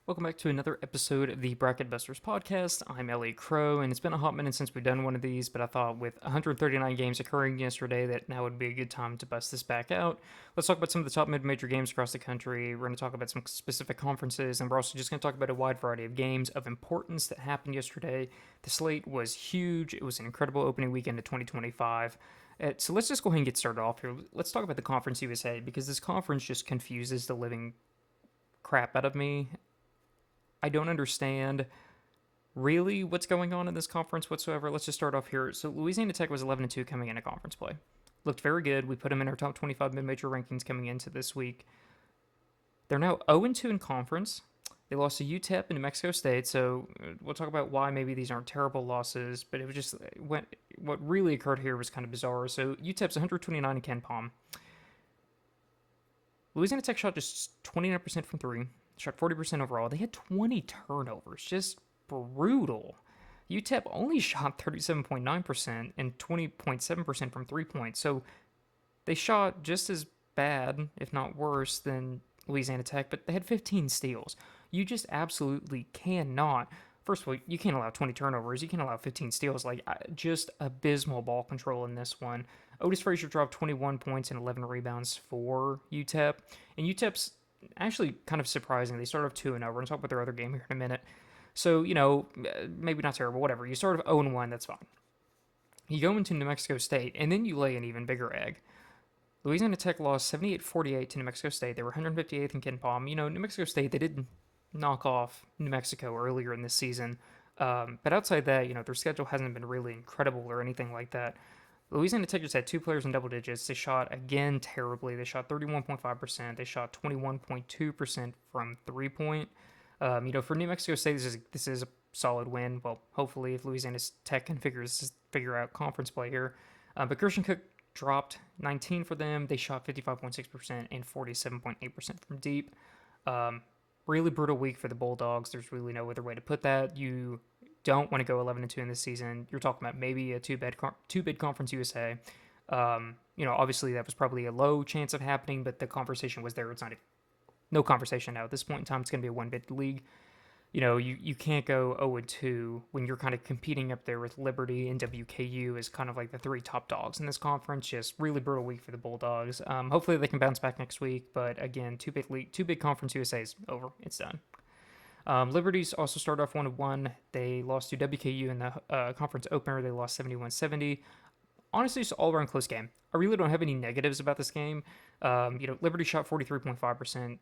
Welcome back to another episode of the Bracket Busters podcast. I'm Elliot Crow, and it's been a hot minute since we've done one of these, but I thought with 139 games occurring yesterday that now would be a good time to bust this back out. Let's talk about some of the top mid-major games across the country. We're going to talk about some specific conferences, and we're also just going to talk about a wide variety of games of importance that happened yesterday. The slate was huge. It was an incredible opening weekend of 2025. So let's just go ahead and get started off here. Let's talk about the Conference USA, because this conference just confuses the living crap out of me. I don't understand really what's going on in this conference whatsoever. Let's just start off here. So Louisiana Tech was 11-2 coming into conference play. Looked very good. We put them in our top 25 mid-major rankings coming into this week. They're now 0-2 in conference. They lost to UTEP and New Mexico State, so we'll talk about why maybe these aren't terrible losses, but it was just what really occurred here was kind of bizarre. So UTEP's 129 in Ken Palm. Louisiana Tech shot just 29% from three. Shot 40% overall. They had 20 turnovers. Just brutal. UTEP only shot 37.9% and 20.7% from 3 points. So they shot just as bad, if not worse, than Louisiana Tech, but they had 15 steals. You just absolutely cannot. First of all, you can't allow 20 turnovers. You can't allow 15 steals. Just abysmal ball control in this one. Otis Frazier dropped 21 points and 11 rebounds for UTEP. And UTEP's actually kind of surprising. They started off 2-0. We're going to talk about their other game here in a minute. So, maybe not terrible, whatever. You start off 0-1, that's fine. You go into New Mexico State, and then you lay an even bigger egg. Louisiana Tech lost 78-48 to New Mexico State. They were 158th in Ken Palm. New Mexico State, they did knock off New Mexico earlier in this season. But outside that, their schedule hasn't been really incredible or anything like that. Louisiana Tech just had two players in double digits. They shot, again, terribly. They shot 31.5%. They shot 21.2% from three-point. For New Mexico State, this is a solid win. Well, hopefully, if Louisiana Tech can figure out conference play here. But Christian Cook dropped 19 for them. They shot 55.6% and 47.8% from deep. Really brutal week for the Bulldogs. There's really no other way to put that. You don't want to go 11-2 in this season. You're talking about maybe a two-bid Conference USA. Obviously that was probably a low chance of happening, but the conversation was there. It's not no conversation now. At this point in time, it's going to be a one-bid league. You can't go 0-2 when you're kind of competing up there with Liberty and WKU as kind of like the three top dogs in this conference. Just really brutal week for the Bulldogs. Hopefully they can bounce back next week, but again, two-bid Conference USA is over. It's done. Liberty's also started off 1-1. They lost to WKU in the conference opener. They lost 71-70. Honestly, it's an all-around close game. I really don't have any negatives about this game. Liberty shot 43.5%.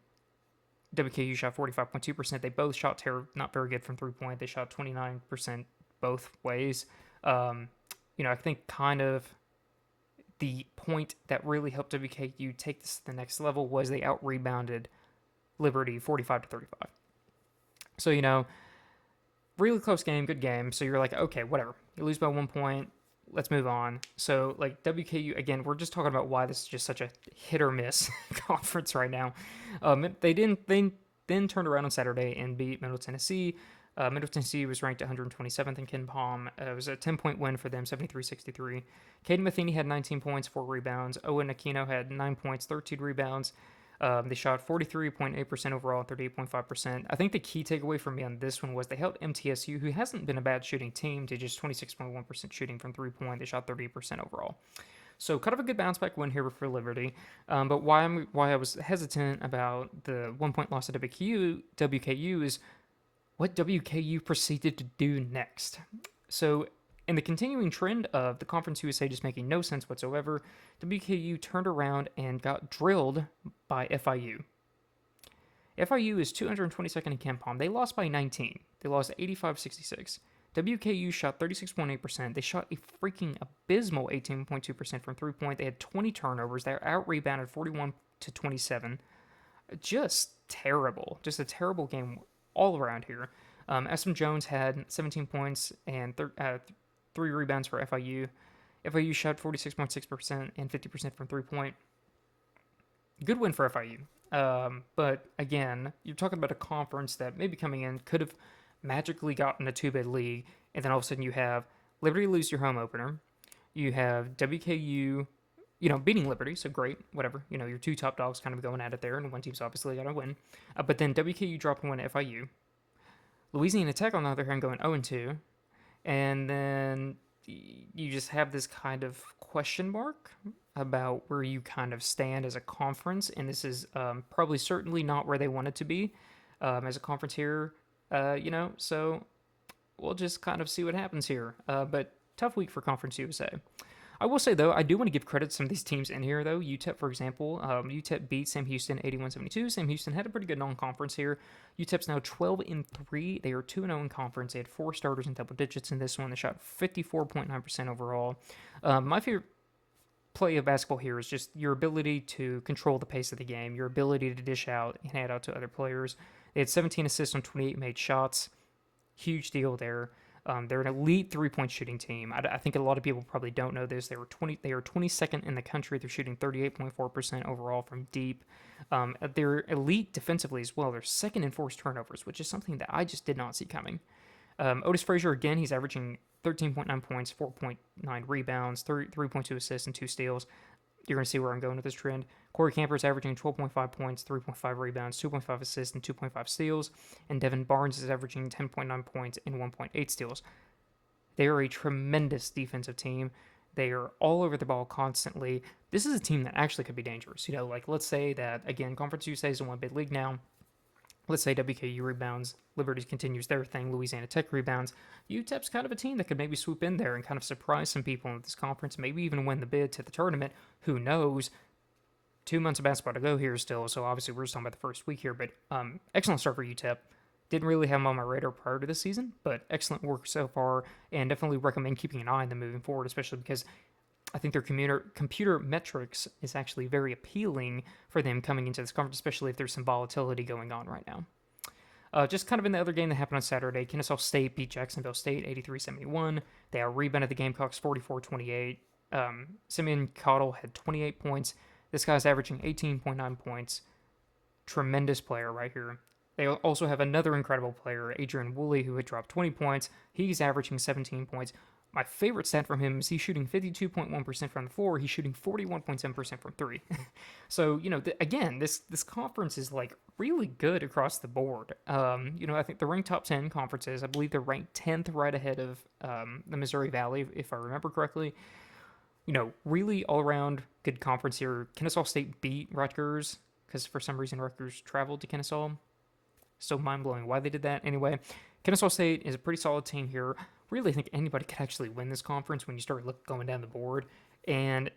WKU shot 45.2%. They both shot not very good from three-point. They shot 29% both ways. I think kind of the point that really helped WKU take this to the next level was they out-rebounded Liberty 45-35. So, really close game, good game. So you're like, okay, whatever. You lose by 1 point. Let's move on. So, WKU, again, we're just talking about why this is just such a hit or miss conference right now. They then turned around on Saturday and beat Middle Tennessee. Middle Tennessee was ranked 127th in Ken Palm. It was a 10-point win for them, 73-63. Caden Matheny had 19 points, 4 rebounds. Owen Aquino had 9 points, 13 rebounds. They shot 43.8% overall, 38.5%. I think the key takeaway for me on this one was they held MTSU, who hasn't been a bad shooting team, to just 26.1% shooting from three-point. They shot 38% overall. So kind of a good bounce-back win here for Liberty. But why I was hesitant about the 1-point loss to WKU is what WKU proceeded to do next. So in the continuing trend of the Conference USA just making no sense whatsoever, WKU turned around and got drilled by FIU. FIU is 222nd in Ken Palm. They lost by 19. They lost 85-66. WKU shot 36.8%. They shot a freaking abysmal 18.2% from three-point. They had 20 turnovers. They were out-rebounded 41-27. Just terrible. Just a terrible game all around here. SM Jones had 17 points and 3 rebounds for FIU. FIU shot 46.6% and 50% from three-point. Good win for FIU. But again, you're talking about a conference that maybe coming in could have magically gotten a two-bid league, and then all of a sudden you have Liberty lose your home opener. You have WKU, beating Liberty, so great, whatever. Your two top dogs kind of going at it there, and one team's obviously got to win. But then WKU dropping one at FIU. Louisiana Tech, on the other hand, going 0-2. And then you just have this kind of question mark about where you kind of stand as a conference, and this is probably certainly not where they want it to be as a conference here, so we'll just kind of see what happens here. But tough week for Conference USA. I will say, though, I do want to give credit to some of these teams in here, though. UTEP, for example. UTEP beat Sam Houston 81-72. Sam Houston had a pretty good non-conference here. UTEP's now 12-3. They are 2-0 in conference. They had 4 starters in double digits in this one. They shot 54.9% overall. My favorite play of basketball here is just your ability to control the pace of the game, your ability to dish out and hand out to other players. They had 17 assists on 28 made shots. Huge deal there. They're an elite three-point shooting team. I think a lot of people probably don't know this. They are 22nd in the country. They're shooting 38.4% overall from deep. They're elite defensively as well. They're second in forced turnovers, which is something that I just did not see coming. Otis Frazier, again, he's averaging 13.9 points, 4.9 rebounds, 3.2 assists, and 2 steals. You're going to see where I'm going with this trend. Corey Camper's averaging 12.5 points, 3.5 rebounds, 2.5 assists, and 2.5 steals. And Devin Barnes is averaging 10.9 points and 1.8 steals. They are a tremendous defensive team. They are all over the ball constantly. This is a team that actually could be dangerous. Let's say that, again, Conference USA is in one big league now. Let's say WKU rebounds, Liberty continues their thing, Louisiana Tech rebounds. UTEP's kind of a team that could maybe swoop in there and kind of surprise some people in this conference, maybe even win the bid to the tournament. Who knows? 2 months of basketball to go here still, so obviously we're just talking about the first week here, but excellent start for UTEP. Didn't really have them on my radar prior to this season, but excellent work so far, and definitely recommend keeping an eye on them moving forward, especially because I think their computer metrics is actually very appealing for them coming into this conference, especially if there's some volatility going on right now. Just kind of in the other game that happened on Saturday, Kennesaw State beat Jacksonville State 83-71. They out-rebounded the Gamecocks 44-28. Simeon Cottle had 28 points. This guy's averaging 18.9 points. Tremendous player right here. They also have another incredible player, Adrian Woolley, who had dropped 20 points. He's averaging 17 points. My favorite stat from him is he's shooting 52.1% from the floor. He's shooting 41.7% from 3. So, again, this conference is like really good across the board. I think they're ranked top 10 conferences. I believe they're ranked 10th right ahead of the Missouri Valley, if I remember correctly. Really all around good conference here. Kennesaw State beat Rutgers because for some reason Rutgers traveled to Kennesaw. So mind-blowing why they did that. Anyway, Kennesaw State is a pretty solid team here. Really think anybody could actually win this conference when you start going down the board. And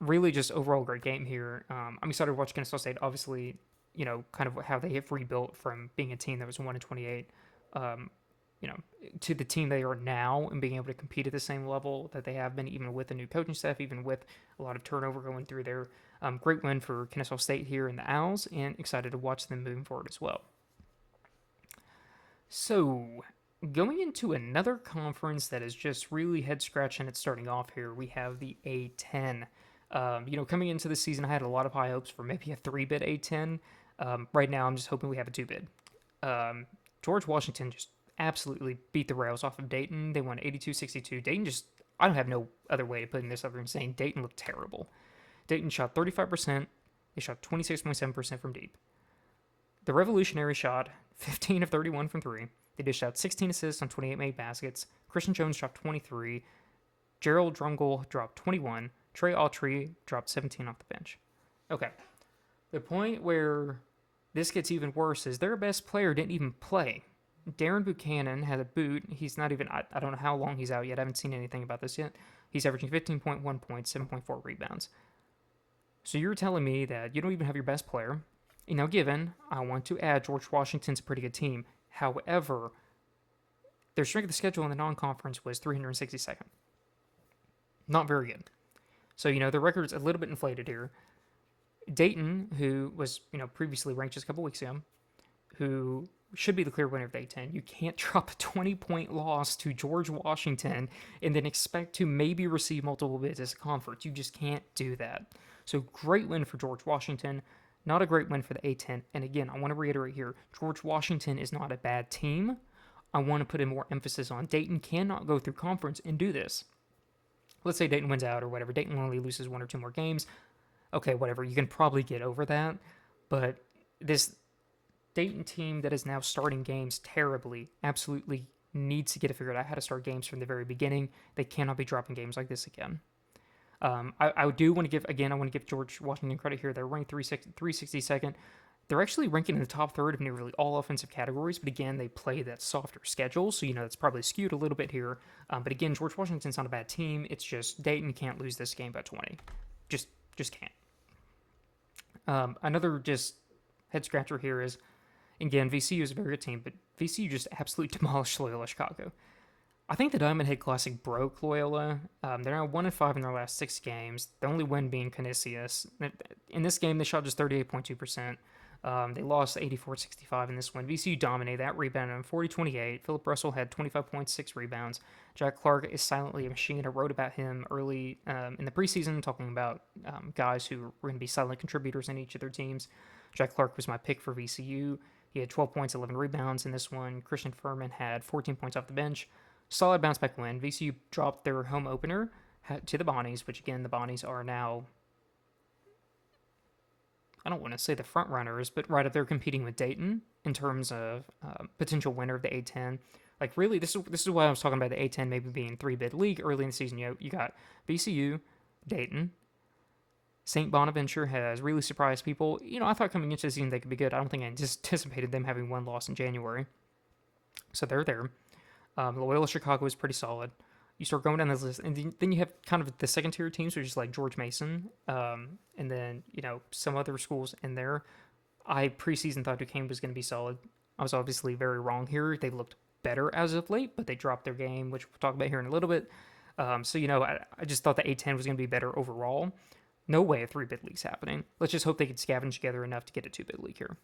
really just overall great game here. I'm excited to watch Kennesaw State. Obviously, kind of how they have rebuilt from being a team that was 1-28, to the team they are now and being able to compete at the same level that they have been, even with the new coaching staff, even with a lot of turnover going through there. Great win for Kennesaw State here in the Owls, and excited to watch them moving forward as well. So, going into another conference that is just really head-scratching at starting off here, we have the A10. Coming into the season, I had a lot of high hopes for maybe a 3-bid A10. Right now, I'm just hoping we have a 2-bid. George Washington just absolutely beat the rails off of Dayton. They won 82-62. Dayton I don't have no other way of putting this other than saying Dayton looked terrible. Dayton shot 35%. They shot 26.7% from deep. The Revolutionary shot 15 of 31 from 3. They dished out 16 assists on 28 made baskets. Christian Jones dropped 23. Gerald Drungle dropped 21. Trey Autry dropped 17 off the bench. Okay. The point where this gets even worse is their best player didn't even play. Darren Buchanan had a boot. He's not even, I don't know how long he's out yet. I haven't seen anything about this yet. He's averaging 15.1 points, 7.4 rebounds. So you're telling me that you don't even have your best player. Now, given, I want to add George Washington's a pretty good team. However, their strength of schedule in the non-conference was 362nd. Not very good. So, the record's a little bit inflated here. Dayton, who was, previously ranked just a couple weeks ago, who should be the clear winner of the A10. You can't drop a 20-point loss to George Washington and then expect to maybe receive multiple bids as a conference. You just can't do that. So, great win for George Washington. Not a great win for the A10. And again, I want to reiterate here, George Washington is not a bad team. I want to put in more emphasis on Dayton cannot go through conference and do this. let's say Dayton wins out or whatever. Dayton only loses one or two more games. Okay, whatever. You can probably get over that. But this Dayton team that is now starting games terribly absolutely needs to get it figured out how to start games from the very beginning. They cannot be dropping games like this again. I do want to give, again, I want to give George Washington credit here. They're ranked 362nd. They're actually ranking in the top third of nearly all offensive categories, but again, they play that softer schedule, so that's probably skewed a little bit here. But again, George Washington's not a bad team. It's just Dayton can't lose this game by 20. Just can't. Another just head scratcher here is, again, VCU is a very good team, but VCU just absolutely demolished Loyola Chicago. I think the Diamond Head Classic broke Loyola. They're now 1-5 in their last 6 games. The only win being Canisius. In this game, they shot just 38.2%. They lost 84-65 in this one. VCU dominated that, rebounded on 40-28. Philip Russell had 25.6 rebounds. Jack Clark is silently a machine. I wrote about him early in the preseason, talking about guys who were going to be silent contributors in each of their teams. Jack Clark was my pick for VCU. He had 12 points, 11 rebounds in this one. Christian Furman had 14 points off the bench. Solid bounce back win. VCU dropped their home opener to the Bonnies, which again, the Bonnies are now, I don't want to say the front runners, but right up there competing with Dayton in terms of potential winner of the A10. Like really, this is why I was talking about the A10 maybe being 3-bid league early in the season. You got VCU, Dayton, St. Bonaventure has really surprised people. I thought coming into the season they could be good. I don't think I anticipated them having one loss in January. So they're there. Loyola Chicago is pretty solid. You start going down this list, and then you have kind of the second tier teams, which is like George Mason, and then some other schools in there. I preseason thought Duquesne was going to be solid. I was obviously very wrong here. They've looked better as of late, but they dropped their game, which we'll talk about here in a little bit. I just thought the A10 was going to be better overall. No way a 3-bid league's happening. Let's just hope they can scavenge together enough to get a 2-bid league here.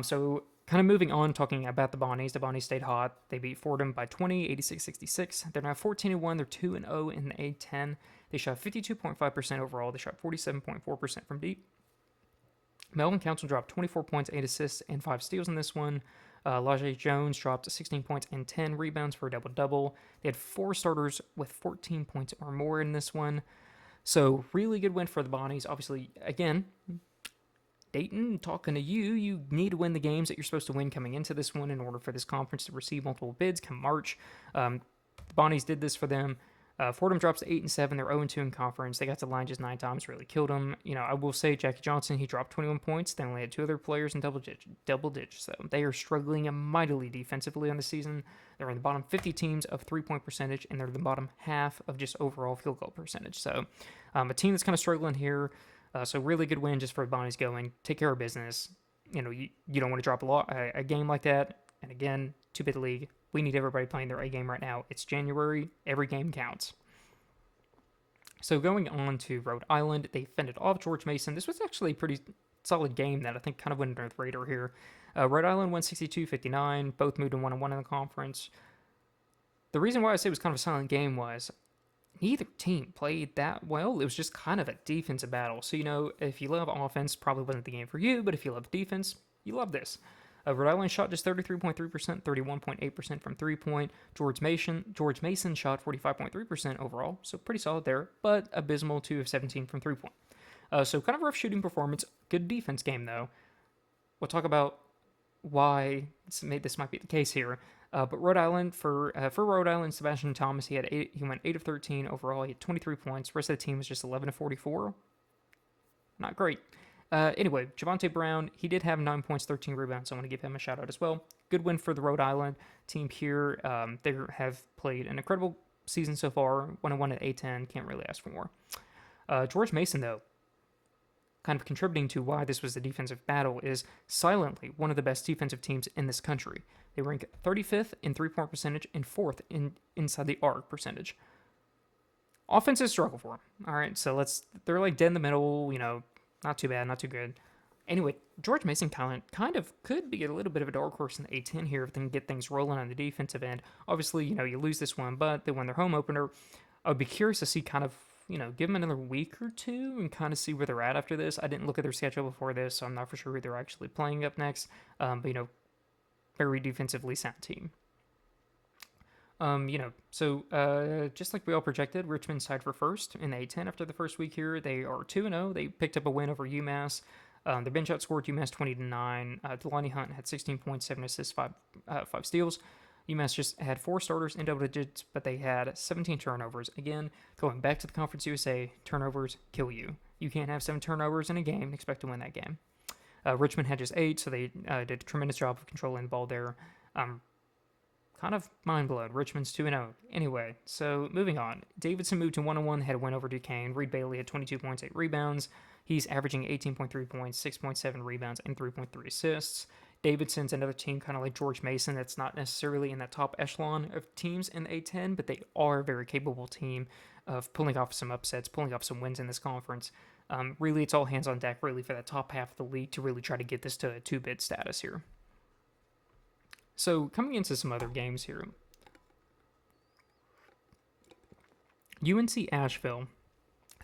So kind of moving on, talking about the Bonnies. The Bonnies stayed hot. They beat Fordham by 20, 86-66. They're now 14-1. They're 2-0 in the A10. They shot 52.5% overall. They shot 47.4% from deep. Melvin Council dropped 24 points, 8 assists, and 5 steals in this one. Lajee Jones dropped 16 points and 10 rebounds for a double-double. They had 4 starters with 14 points or more in this one. So really good win for the Bonnies. Obviously, again, Dayton, talking to you, you need to win the games that you're supposed to win coming into this one in order for this conference to receive multiple bids come March. The Bonnies did this for them. Fordham drops to 8-7. They're 0-2 in conference. They got to the line just 9 times, really killed them. I will say Jackie Johnson, he dropped 21 points. They only had 2 other players in double digits. So they are struggling mightily defensively on the season. They're in the bottom 50 teams of 3-point percentage, and they're the bottom half of just overall field goal percentage. So a team that's kind of struggling here. So really good win just for the Bonnies going. Take care of business. You don't want to drop a game like that. And again, 2-bid league. We need everybody playing their A game right now. It's January. Every game counts. So going on to Rhode Island, they fended off George Mason. This was actually a pretty solid game that I think kind of went under the radar here. Rhode Island won 62-59. Both moved to 1-1 in the conference. The reason why I say it was kind of a silent game was neither team played that well. It was just kind of a defensive battle. So, if you love offense, probably wasn't the game for you, but if you love defense, you love this. Rhode Island shot just 33.3%, 31.8% from 3-point. George Mason shot 45.3% overall, so pretty solid there, but abysmal 2 of 17 from 3-point. So kind of rough shooting performance. Good defense game, though. We'll talk about why this might be the case here. But Rhode Island, for Rhode Island, Sebastian Thomas, he went 8 of 13 overall. He had 23 points. The rest of the team was just 11 of 44. Not great. Anyway, Javonte Brown, he did have 9 points, 13 rebounds. So I want to give him a shout out as well. Good win for the Rhode Island team here. They have played an incredible season so far. 1-1 at A10. Can't really ask for more. George Mason, though, kind of contributing to why this was the defensive battle, is silently one of the best defensive teams in this country. They rank 35th in 3-point percentage and 4th in inside the arc percentage. Offense is struggle for them. All right, so they're like dead in the middle, not too bad, not too good. Anyway, George Mason kind of could be a little bit of a dark horse in the A10 here if they can get things rolling on the defensive end. Obviously, you lose this one, but they won their home opener. I would be curious to see kind of, give them another week or two and kind of see where they're at after this. I didn't look at their schedule before this, so I'm not for sure who they're actually playing up next. But very defensively sound team. Just like we all projected, Richmond's tied for first in the A10 after the first week here. They are 2-0. They picked up a win over UMass. Their bench outscored UMass 20-9. Delani Hunt had 16 points, 7 assists, 5 steals. UMass just had 4 starters in double digits, but they had 17 turnovers. Again, going back to the Conference USA, turnovers kill you. You can't have 7 turnovers in a game and expect to win that game. Richmond had just 8, so they did a tremendous job of controlling the ball there. Kind of mind blown. Richmond's 2-0. Anyway, so moving on. Davidson moved to 1-1, had a win over Duquesne. Reed Bailey had 22 points, 8 rebounds. He's averaging 18.3 points, 6.7 rebounds, and 3.3 assists. Davidson's another team kind of like George Mason that's not necessarily in that top echelon of teams in the A10, but they are a very capable team of pulling off some upsets, pulling off some wins in this conference. Really, it's all hands on deck, really, for that top half of the league to really try to get this to a 2-bid status here. So, coming into some other games here. UNC Asheville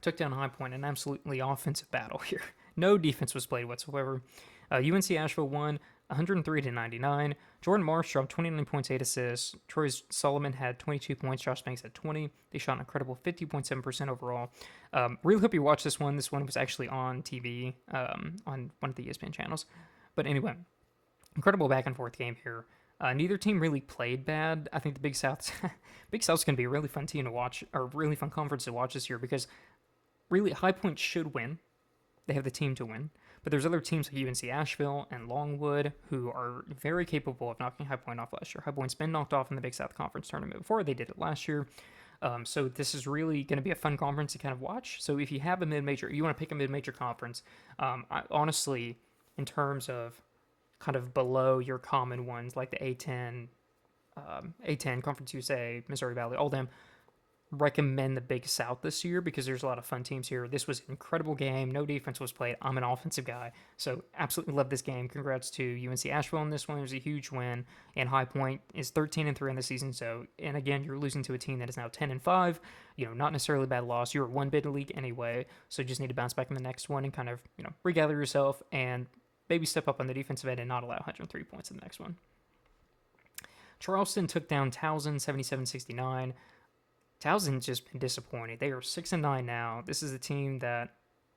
took down High Point in an absolutely offensive battle here. No defense was played whatsoever. UNC Asheville won 103-99. Jordan Marsh dropped 29 points, 8 assists. Troy Solomon had 22 points. Josh Banks had 20. They shot an incredible 50.7% overall. Really hope you watch this one. This one was actually on TV on one of the ESPN channels. But anyway, incredible back and forth game here. Neither team really played bad. I think the Big South's going to be a really fun team to watch, or really fun conference to watch this year, because really High Point should win. They have the team to win. But there's other teams like UNC Asheville and Longwood who are very capable of knocking High Point off last year. High Point's been knocked off in the Big South Conference tournament before. They did it last year. So this is really going to be a fun conference to kind of watch. So if you have a mid-major, you want to pick a mid-major conference, honestly, in terms of kind of below your common ones like the A10, Conference USA, Missouri Valley, all them, recommend the Big South this year because there's a lot of fun teams here. This was an incredible game. No defense was played. I'm an offensive guy, so absolutely love this game. Congrats to UNC Asheville on this one. It was a huge win, and High Point is 13-3 in the season. So, and again, you're losing to a team that is now 10-5. Not necessarily a bad loss. You're a one-bid league anyway, so you just need to bounce back in the next one and kind of regather yourself and maybe step up on the defensive end and not allow 103 points in the next one. Charleston took down Towson 77-69. Towson's just been disappointed. They are 6-9 now. This is a team that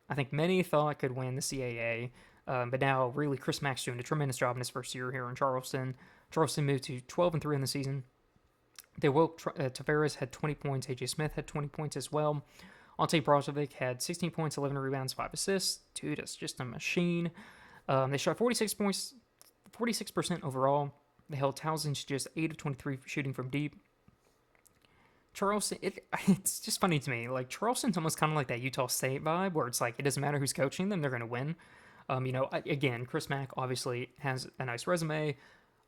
I think many thought could win the CAA, but now really Chris Mack's doing a tremendous job in his first year here in Charleston. Charleston moved to 12-3 in the season. They woke Tavares had 20 points. AJ Smith had 20 points as well. Ante Brozovic had 16 points, 11 rebounds, 5 assists. Dude, it's just a machine. They shot 46% overall. They held Towson to just 8 of 23 shooting from deep. Charleston, it's just funny to me. Like, Charleston's almost kind of like that Utah State vibe, where it's like, it doesn't matter who's coaching them, they're going to win. Again, Chris Mack obviously has a nice resume.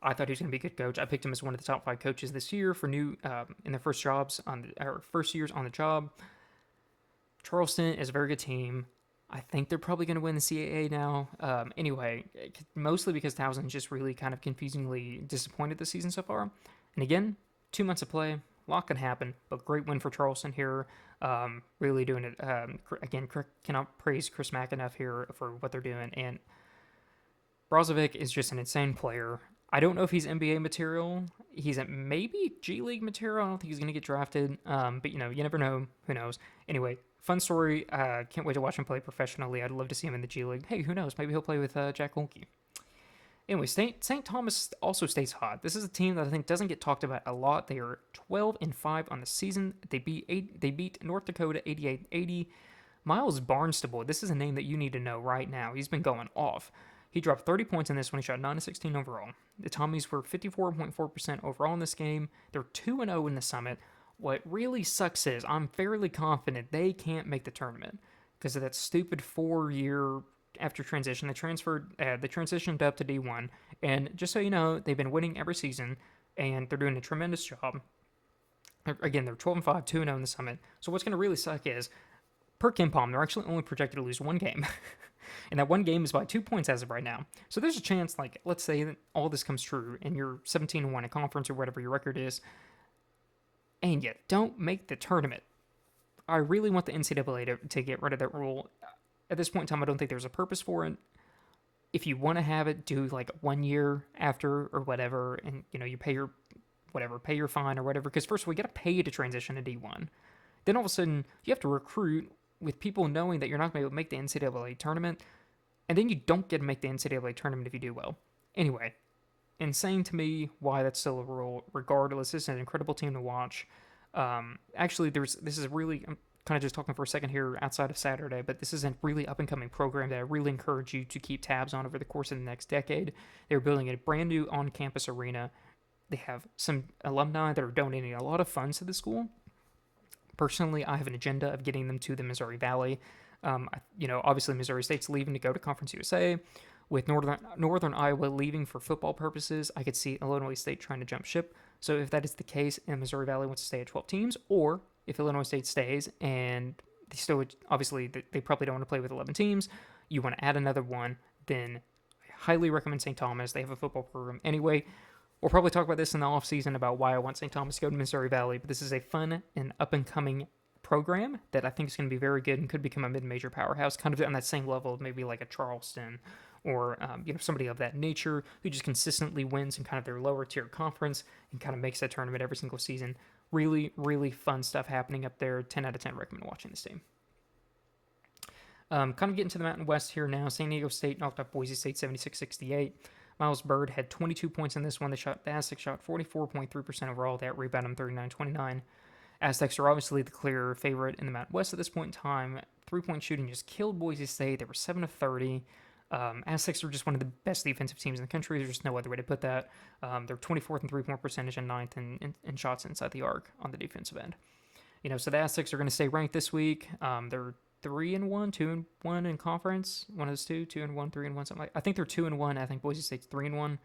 I thought he was going to be a good coach. I picked him as one of the top 5 coaches this year for in their first years on the job. Charleston is a very good team. I think they're probably going to win the CAA now. Anyway, mostly because Towson's just really kind of confusingly disappointed this season so far. And again, 2 months of play. A lot can happen, but great win for Charleston here. Really doing it. Again, cannot praise Chris Mack enough here for what they're doing. And Brozovic is just an insane player. I don't know if he's NBA material. He's maybe G League material. I don't think he's going to get drafted. But you never know. Who knows? Anyway, fun story. Can't wait to watch him play professionally. I'd love to see him in the G League. Hey, who knows? Maybe he'll play with Jack Holke. Anyway, St. Thomas also stays hot. This is a team that I think doesn't get talked about a lot. They are 12-5 on the season. They beat North Dakota 88-80. Miles Barnstable, this is a name that you need to know right now. He's been going off. He dropped 30 points in this one. He shot 9-16 overall. The Tommies were 54.4% overall in this game. They're 2-0 in the Summit. What really sucks is I'm fairly confident they can't make the tournament because of that stupid 4-year after transition. They transitioned up to D1, and just so you know, they've been winning every season, and they're doing a tremendous job. Again, they're 12-5, 2-0 in the Summit. So what's going to really suck is, per KenPom, they're actually only projected to lose one game, and that one game is by 2 points as of right now. So there's a chance, like, let's say that all this comes true, and you're 17-1 in conference or whatever your record is, and you don't make the tournament. I really want the NCAA to get rid of that rule. At this point in time, I don't think there's a purpose for it. If you want to have it, do like 1 year after or whatever, and you pay your whatever, pay your fine or whatever. Because first of all, you got to pay to transition to D1. Then all of a sudden, you have to recruit with people knowing that you're not going to be able to make the NCAA tournament, and then you don't get to make the NCAA tournament if you do well. Anyway, insane to me why that's still a rule. Regardless, this is an incredible team to watch. Actually, this is really, I'm kind of just talking for a second here outside of Saturday, but this is a really up-and-coming program that I really encourage you to keep tabs on over the course of the next decade. They're building a brand new on-campus arena. They have some alumni that are donating a lot of funds to the school. Personally, I have an agenda of getting them to the Missouri Valley. Obviously Missouri State's leaving to go to Conference USA. With Northern Iowa leaving for football purposes, I could see Illinois State trying to jump ship. So if that is the case and Missouri Valley wants to stay at 12 teams, or if Illinois State stays and they still, obviously they probably don't want to play with 11 teams, you want to add another one, then I highly recommend St. Thomas. They have a football program anyway. We'll probably talk about this in the offseason about why I want St. Thomas to go to Missouri Valley, but this is a fun and up-and-coming program that I think is going to be very good and could become a mid-major powerhouse, kind of on that same level of maybe like a Charleston or somebody of that nature who just consistently wins in kind of their lower-tier conference and kind of makes that tournament every single season. Really, really fun stuff happening up there. 10 out of 10 recommend watching this team. Kind of getting to the Mountain West here now. San Diego State knocked off Boise State 76-68. Miles Byrd had 22 points in this one. The Aztecs shot 44.3% overall. That rebounded 39-29. Aztecs are obviously the clear favorite in the Mountain West at this point in time. Three-point shooting just killed Boise State. They were 7 of 30. Aztecs are just one of the best defensive teams in the country. There's just no other way to put that. They're 24th in three-point percentage and 9th in shots inside the arc on the defensive end. So the Aztecs are going to stay ranked this week. They're 3-1, 2-1 in conference. One of those two, 2-1, 3-1, something like. I think they're 2-1. I think Boise State's 3-1.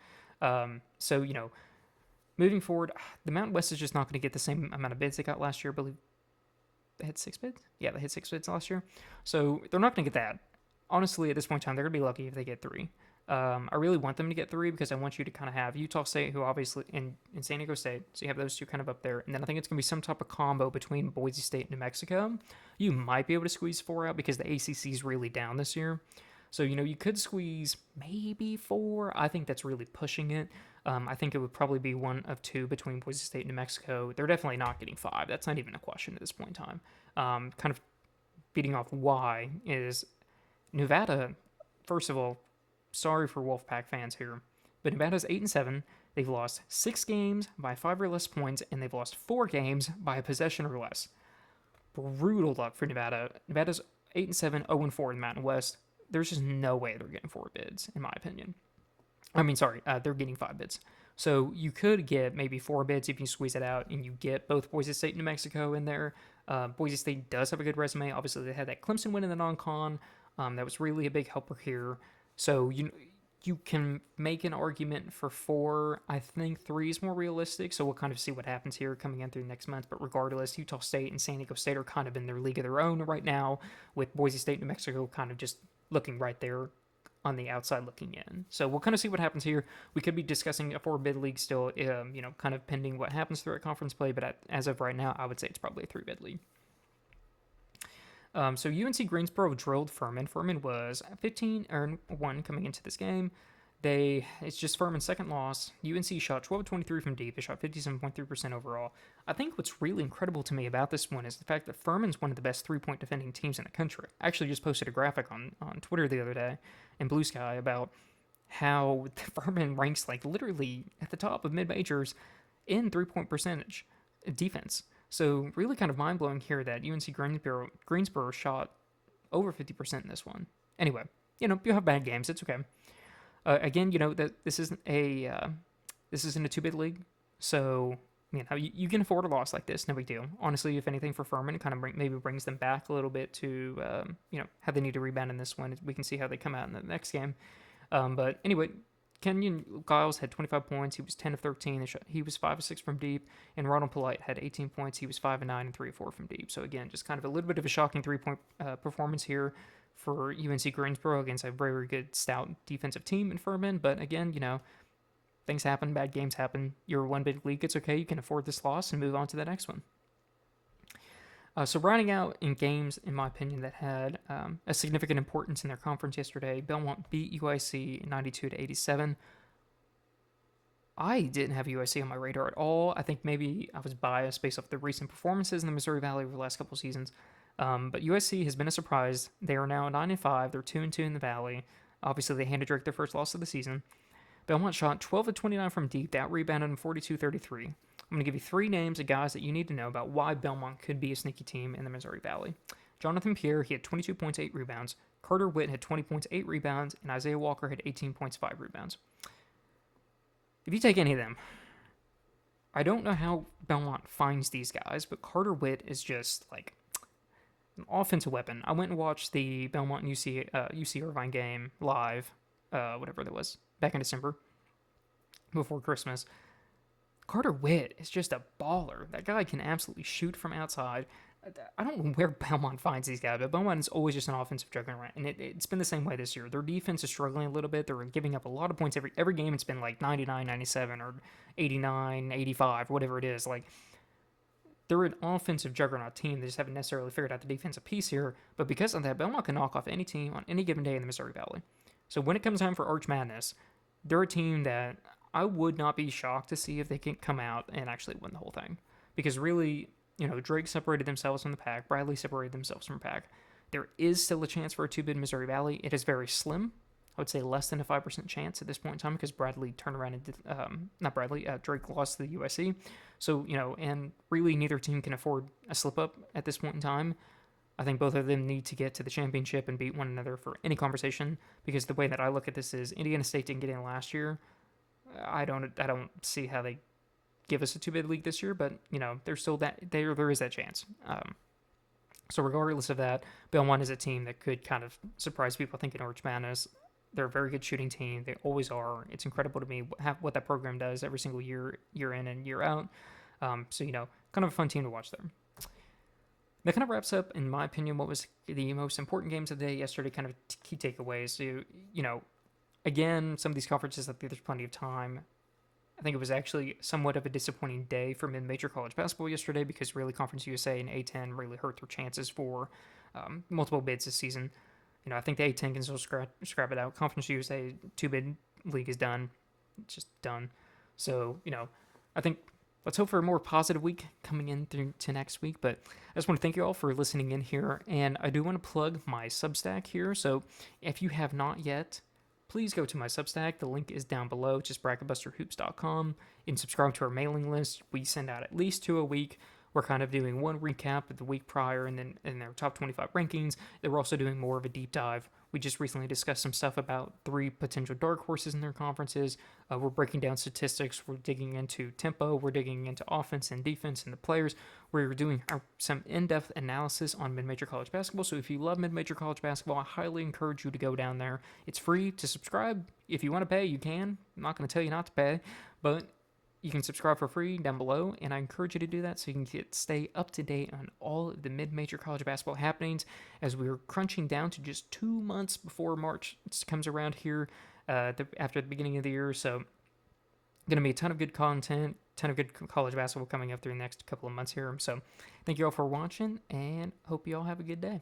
Moving forward, the Mountain West is just not going to get the same amount of bids they got last year. I believe they had 6 bids. Yeah, they had 6 bids last year, so they're not going to get that. Honestly, at this point in time, they're going to be lucky if they get 3. I really want them to get 3 because I want you to kind of have Utah State, who obviously, in San Diego State, so you have those two kind of up there. And then I think it's going to be some type of combo between Boise State and New Mexico. You might be able to squeeze 4 out because the ACC is really down this year. So, you could squeeze maybe 4. I think that's really pushing it. I think it would probably be 1 of 2 between Boise State and New Mexico. They're definitely not getting 5. That's not even a question at this point in time. Kind of beating off why is Nevada, first of all, sorry for Wolfpack fans here, but Nevada's 8-7. They've lost 6 games by 5 or less points, and they've lost 4 games by a possession or less. Brutal luck for Nevada. Nevada's 8-7, 0-4 in the Mountain West. There's just no way they're getting 4 bids, in my opinion. They're getting 5 bids. So you could get maybe 4 bids if you squeeze it out, and you get both Boise State and New Mexico in there. Boise State does have a good resume. Obviously, they had that Clemson win in the non-con. That was really a big helper here. So you can make an argument for 4. I think 3 is more realistic. So we'll kind of see what happens here coming in through next month. But regardless, Utah State and San Diego State are kind of in their league of their own right now, with Boise State and New Mexico kind of just looking right there on the outside looking in. So we'll kind of see what happens here. We could be discussing a 4-bid league still, kind of pending what happens throughout conference play. But as of right now, I would say it's probably a 3-bid league. So UNC Greensboro drilled Furman. Furman was 15-1 coming into this game. It's just Furman's second loss. UNC shot 12-23 from deep. They shot 57.3% overall. I think what's really incredible to me about this one is the fact that Furman's one of the best 3-point defending teams in the country. I actually just posted a graphic on Twitter the other day in Blue Sky about how Furman ranks like literally at the top of mid-majors in 3-point percentage defense. So really kind of mind-blowing here that UNC Greensboro shot over 50% in this one. Anyway, you have bad games. It's okay. Again, that this isn't a 2-bid league, so you can afford a loss like this. No big deal. Honestly, if anything, for Furman, it kind of maybe brings them back a little bit to how they need to rebound in this one. We can see how they come out in the next game. But anyway, Kenyon Giles had 25 points. He was 10 of 13. He was 5 of 6 from deep. And Ronald Polite had 18 points. He was 5 of 9 and 3 of 4 from deep. So again, just kind of a little bit of a shocking 3-point performance here for UNC Greensboro against a very, very good, stout defensive team in Furman. But again, things happen. Bad games happen. You're a 1-bid league. It's okay. You can afford this loss and move on to the next one. So rounding out in games, in my opinion, that had a significant importance in their conference yesterday, Belmont beat UIC 92-87. I didn't have USC on my radar at all. I think maybe I was biased based off the recent performances in the Missouri Valley over the last couple seasons. But USC has been a surprise. They are now 9-5. They're 2-2 in the Valley. Obviously, they handed Drake their first loss of the season. Belmont shot 12 of 29 from deep. That rebounded in 42-33. I'm going to give you 3 names of guys that you need to know about why Belmont could be a sneaky team in the Missouri Valley. Jonathan Pierre, he had 22 points, 8 rebounds. Carter Witt had 20 points, 8 rebounds. And Isaiah Walker had 18 points, 5 rebounds. If you take any of them, I don't know how Belmont finds these guys, but Carter Witt is just like an offensive weapon. I went and watched the Belmont and UC Irvine game live, whatever that was, back in December, before Christmas. Carter Witt is just a baller. That guy can absolutely shoot from outside. I don't know where Belmont finds these guys, but Belmont is always just an offensive juggernaut, and it's been the same way this year. Their defense is struggling a little bit. They're giving up a lot of points every game. It's been like 99, 97, or 89, 85, whatever it is. Like, they're an offensive juggernaut team. They just haven't necessarily figured out the defensive piece here, but because of that, Belmont can knock off any team on any given day in the Missouri Valley. So when it comes time for Arch Madness, they're a team that I would not be shocked to see if they can come out and actually win the whole thing. Because really, Drake separated themselves from the pack. Bradley separated themselves from the pack. There is still a chance for a 2-bid Missouri Valley. It is very slim. I would say less than a 5% chance at this point in time because Bradley turned around and Drake lost to the USC. So, and really neither team can afford a slip up at this point in time. I think both of them need to get to the championship and beat one another for any conversation because the way that I look at this is Indiana State didn't get in last year. I don't see how they give us a 2-bid league this year, but there's still there is that chance. So regardless of that, Belmont is a team that could kind of surprise people thinking Arch Madness. They're a very good shooting team. They always are. It's incredible to me what that program does every single year in and year out. So kind of a fun team to watch there. That kind of wraps up, in my opinion, what was the most important games of the day yesterday. Kind of key takeaways. So again, some of these conferences, I think there's plenty of time. I think it was actually somewhat of a disappointing day for mid-major college basketball yesterday because really Conference USA and A10 really hurt their chances for multiple bids this season. I think the A10 can still scrap it out. Conference USA 2-bid league is done. It's just done. So, I think let's hope for a more positive week coming in through to next week. But I just want to thank you all for listening in here. And I do want to plug my Substack here. So if you have not yet, please go to my Substack. The link is down below, just bracketbusterhoops.com, and subscribe to our mailing list. We send out at least 2 a week. We're kind of doing one recap of the week prior and then in their top 25 rankings. Then we're also doing more of a deep dive. We just recently discussed some stuff about 3 potential dark horses in their conferences. We're breaking down statistics. We're digging into tempo. We're digging into offense and defense and the players. We're doing some in-depth analysis on mid-major college basketball. So if you love mid-major college basketball, I highly encourage you to go down there. It's free to subscribe. If you want to pay, you can. I'm not going to tell you not to pay, but you can subscribe for free down below, and I encourage you to do that so you can stay up to date on all of the mid-major college basketball happenings as we're crunching down to just 2 months before March comes around here after the beginning of the year. So going to be a ton of good content, ton of good college basketball coming up through the next couple of months here. So thank you all for watching, and hope you all have a good day.